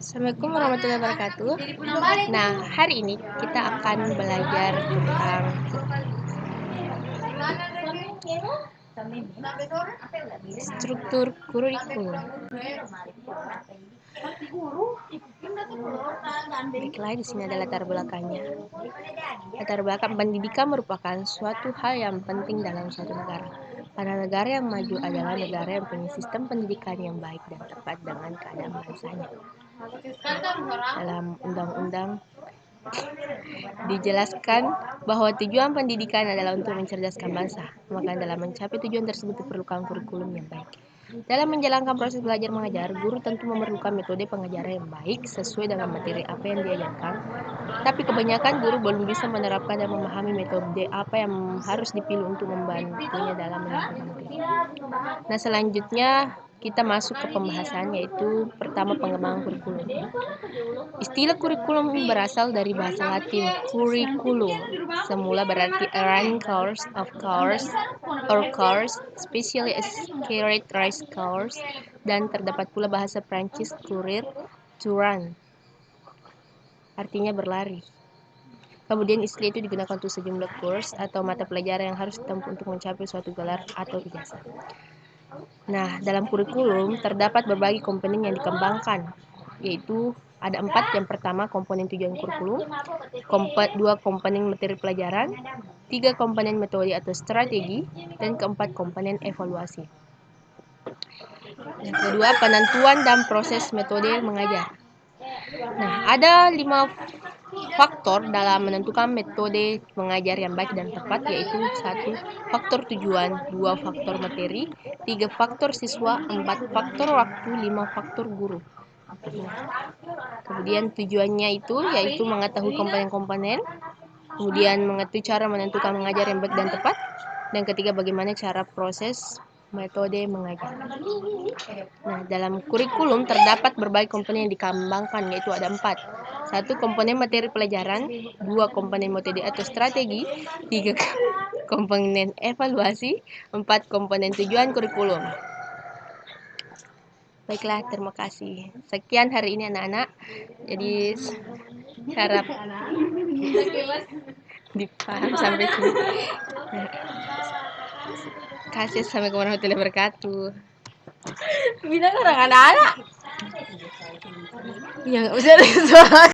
Assalamualaikum warahmatullahi wabarakatuh. Nah, hari ini kita akan belajar tentang struktur kurikulum. Baiklah, di sini ada latar belakangnya. Latar belakang pendidikan merupakan suatu hal yang penting dalam suatu negara. Pada negara yang maju adalah negara yang punya sistem pendidikan yang baik dan tepat dengan keadaan bangsanya. Dalam undang-undang dijelaskan bahwa tujuan pendidikan adalah untuk mencerdaskan bangsa. Maka dalam mencapai tujuan tersebut diperlukan kurikulum yang baik. Dalam menjalankan proses belajar mengajar, guru tentu memerlukan metode pengajaran yang baik sesuai dengan materi apa yang diajarkan. Tapi kebanyakan guru belum bisa menerapkan dan memahami metode apa yang harus dipilih untuk membantunya dalam menyampaikan materi. Nah, selanjutnya kita masuk ke pembahasan, yaitu pertama pengembangan kurikulum. Istilah kurikulum berasal dari bahasa Latin curriculum. Semula berarti a running course of course or course, especially a carried race course, dan terdapat pula bahasa Prancis courir, to run. Artinya berlari. Kemudian istilah itu digunakan untuk sejumlah kurs atau mata pelajaran yang harus ditempuh untuk mencapai suatu gelar atau ijazah. Nah, dalam kurikulum terdapat berbagai komponen yang dikembangkan, yaitu ada 4. Yang pertama, komponen tujuan kurikulum, 2 komponen materi pelajaran, 3 komponen metode atau strategi, dan keempat komponen evaluasi. Yang kedua, penentuan dan proses metode mengajar. Nah, ada 5 faktor dalam menentukan metode mengajar yang baik dan tepat, yaitu 1. Faktor tujuan, 2. Faktor materi, 3. Faktor siswa, 4. Faktor waktu, 5. Faktor guru. Kemudian tujuannya yaitu mengetahui komponen-komponen, kemudian mengetahui cara menentukan mengajar yang baik dan tepat, dan ketiga bagaimana cara proses metode mengajar. Nah, dalam kurikulum terdapat berbagai komponen yang dikembangkan, yaitu ada 4. 1. Komponen materi pelajaran, 2. Komponen metode atau strategi, 3. Komponen evaluasi, 4. Komponen tujuan kurikulum. Baiklah, terima kasih. Sekian hari ini anak-anak. Jadi harap dipaham sampai sini. Kasih, assalamualaikum warahmatullahi wabarakatuh. Bilang orang anak-anak. Yang usah